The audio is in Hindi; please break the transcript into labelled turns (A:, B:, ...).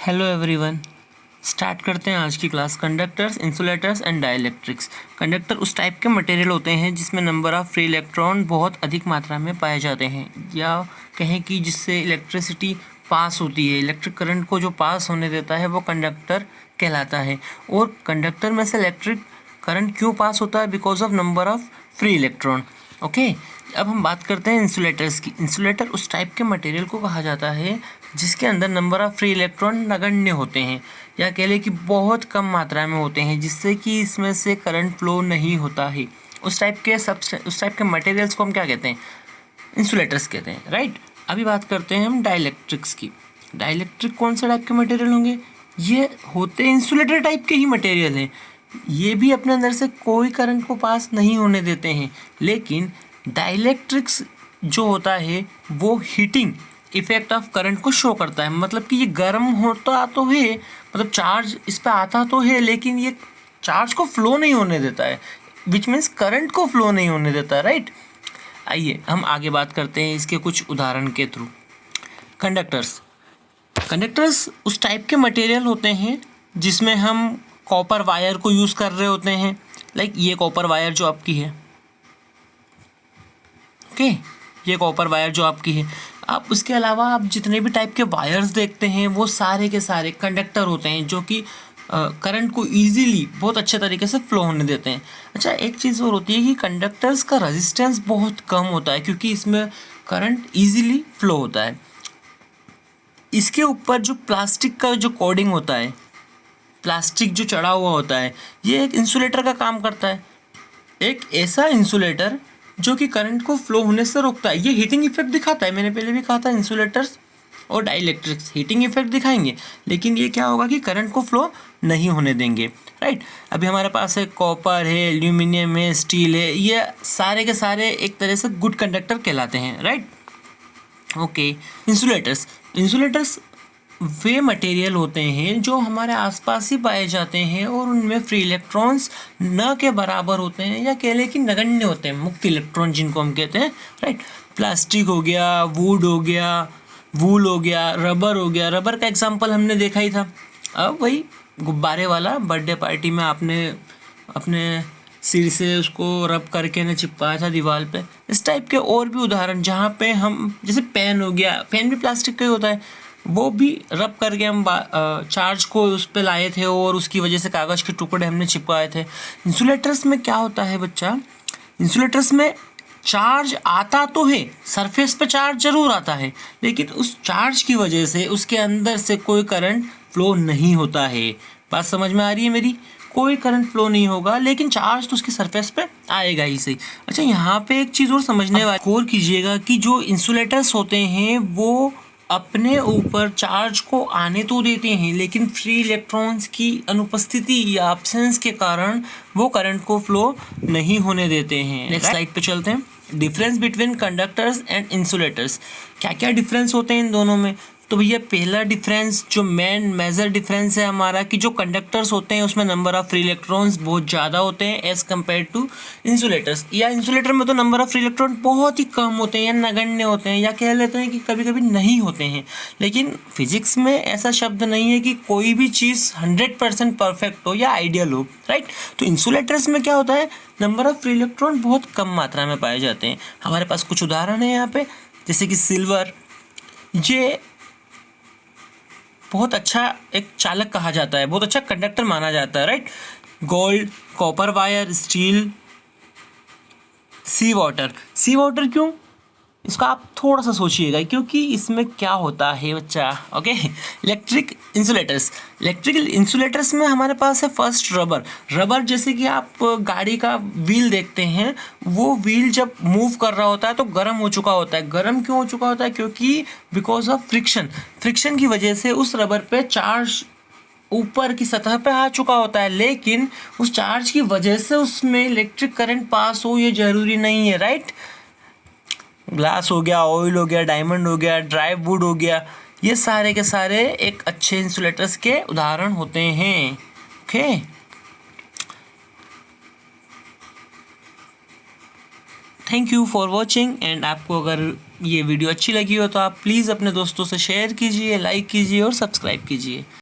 A: हेलो एवरीवन, स्टार्ट करते हैं आज की class. Conductors, insulators and dielectrics. Conductor उस टाइप के मटेरियल होते हैं जिसमें नंबर ऑफ़ फ्री इलेक्ट्रॉन बहुत अधिक मात्रा में पाए जाते हैं, या कहें कि जिससे इलेक्ट्रिसिटी पास होती है। इलेक्ट्रिक करंट को जो पास होने देता है वो कंडक्टर कहलाता है। और कंडक्टर में से इलेक्ट्रिक करंट क्यों पास होता है? Because of number of free electron. Okay, अब हम बात करते हैं इंसुलेटर्स की। इंसुलेटर उस टाइप के मटेरियल को कहा जाता है जिसके अंदर नंबर ऑफ़ फ्री इलेक्ट्रॉन नगण्य होते हैं, या कह लें कि बहुत कम मात्रा में होते हैं, जिससे कि इसमें से करंट फ्लो नहीं होता है। उस टाइप के मटेरियल्स को हम क्या कहते हैं? इंसुलेटर्स कहते हैं, राइट। अभी बात करते हैं हम डाइलेक्ट्रिक्स की। डाइलेक्ट्रिक कौन से टाइप के मटेरियल होंगे? ये होते इंसुलेटर टाइप के ही मटेरियल हैं। ये भी अपने अंदर से कोई करंट को पास नहीं होने देते हैं, लेकिन डाइलेक्ट्रिक्स जो होता है वो हीटिंग इफेक्ट ऑफ करंट को शो करता है। मतलब कि ये गर्म होता तो है, मतलब चार्ज इस पर आता तो है, लेकिन ये चार्ज को फ्लो नहीं होने देता है, विच मीन्स करंट को फ्लो नहीं होने देता है, राइट। आइए हम आगे बात करते हैं इसके कुछ उदाहरण के थ्रू। कंडक्टर्स उस टाइप के मटेरियल होते हैं जिसमें हम कॉपर वायर को यूज़ कर रहे होते हैं। लाइक ये कॉपर वायर जो आपकी है, ओके, ये कॉपर वायर जो आपकी है। आप उसके अलावा आप जितने भी टाइप के वायर्स देखते हैं वो सारे के सारे कंडक्टर होते हैं जो कि करंट को इजीली बहुत अच्छे तरीके से फ्लो होने देते हैं। अच्छा, एक चीज़ और होती है कि कंडक्टर्स का रेजिस्टेंस बहुत कम होता है, क्योंकि इसमें करंट इजीली फ्लो होता है। इसके ऊपर जो प्लास्टिक का जो कोडिंग होता है, प्लास्टिक जो चढ़ा हुआ होता है, ये एक इंसुलेटर का काम करता है। एक ऐसा इंसुलेटर जो कि करंट को फ्लो होने से रोकता है। ये हीटिंग इफेक्ट दिखाता है। मैंने पहले भी कहा था इंसुलेटर्स और डाइलेक्ट्रिक्स हीटिंग इफेक्ट दिखाएंगे, लेकिन ये क्या होगा कि करंट को फ्लो नहीं होने देंगे, राइट। अभी हमारे पास है कॉपर है, एल्यूमिनियम है, स्टील है, ये सारे के सारे एक तरह से गुड कंडक्टर कहलाते हैं, राइट। ओके, इंसुलेटर्स वे मटेरियल होते हैं जो हमारे आसपास ही पाए जाते हैं और उनमें फ्री इलेक्ट्रॉन्स न के बराबर होते हैं, या कह लें कि नगण्य होते हैं, मुक्त इलेक्ट्रॉन जिनको हम कहते हैं, राइट। प्लास्टिक हो गया, वुड हो गया, वूल हो गया, रबर हो गया। रबर का एग्जांपल हमने देखा ही था। अब वही गुब्बारे वाला, बर्थडे पार्टी में आपने अपने सिर से उसको रब करके ना चिपकाया था दीवार पे। इस टाइप के और भी उदाहरण जहाँ पे हम, जैसे पेन हो गया, पेन भी प्लास्टिक का ही होता है, वो भी रब करके हम चार्ज को उस पर लाए थे और उसकी वजह से कागज़ के टुकड़े हमने चिपकाए थे। इंसुलेटर्स में क्या होता है बच्चा? इंसुलेटर्स में चार्ज आता तो है, सरफेस पे चार्ज जरूर आता है, लेकिन उस चार्ज की वजह से उसके अंदर से कोई करंट फ्लो नहीं होता है। बात समझ में आ रही है मेरी? कोई करंट फ्लो नहीं होगा, लेकिन चार्ज तो उसकी सरफेस पे आएगा ही सही। अच्छा, यहाँ पे एक चीज़ और समझने वाली, गौर कीजिएगा कि जो इंसुलेटर्स होते हैं वो अपने ऊपर चार्ज को आने तो देते हैं, लेकिन फ्री इलेक्ट्रॉन्स की अनुपस्थिति या एब्सेंस के कारण वो करंट को फ्लो नहीं होने देते हैं। नेक्स्ट स्लाइड पे चलते हैं। Difference between conductors and insulators. क्या क्या डिफरेंस होते हैं इन दोनों में? तो भैया पहला डिफरेंस जो मेजर डिफरेंस है हमारा, कि जो कंडक्टर्स होते हैं उसमें नंबर ऑफ़ फ्री इलेक्ट्रॉन्स बहुत ज़्यादा होते हैं एज़ कम्पेयर टू इंसुलेटर्स। या इंसुलेटर में तो नंबर ऑफ़ फ्री इलेक्ट्रॉन बहुत ही कम होते हैं, या नगण्य होते हैं, या कह लेते हैं कि कभी कभी नहीं होते हैं। लेकिन फिजिक्स में ऐसा शब्द नहीं है कि कोई भी चीज़ 100% परफेक्ट हो या आइडियल हो, राइट। तो इंसुलेटर्स में क्या होता है? नंबर ऑफ़ फ्री इलेक्ट्रॉन बहुत कम मात्रा में पाए जाते हैं। हमारे पास कुछ उदाहरण है यहाँ पे, जैसे कि सिल्वर, ये बहुत अच्छा एक चालक कहा जाता है, बहुत अच्छा कंडक्टर माना जाता है, right. Gold, copper wire, steel, sea water क्यों? इसका आप थोड़ा सा सोचिएगा, क्योंकि इसमें क्या होता है बच्चा। ओके, इलेक्ट्रिकल इंसुलेटर्स में हमारे पास है फर्स्ट रबर। जैसे कि आप गाड़ी का व्हील देखते हैं, वो व्हील जब मूव कर रहा होता है तो गर्म हो चुका होता है। गर्म क्यों हो चुका होता है? क्योंकि बिकॉज ऑफ फ्रिक्शन की वजह से उस रबर पे चार्ज ऊपर की सतह पे आ चुका होता है, लेकिन उस चार्ज की वजह से उसमें इलेक्ट्रिक करंट पास हो ये जरूरी नहीं है, राइट। ग्लास हो गया, ऑयल हो गया, डायमंड हो गया, ड्राई वुड हो गया, ये सारे के सारे एक अच्छे इंसुलेटर्स के उदाहरण होते हैं। Okay, thank you for watching. And आपको अगर ये वीडियो अच्छी लगी हो तो आप प्लीज़ अपने दोस्तों से शेयर कीजिए, लाइक कीजिए और सब्सक्राइब कीजिए।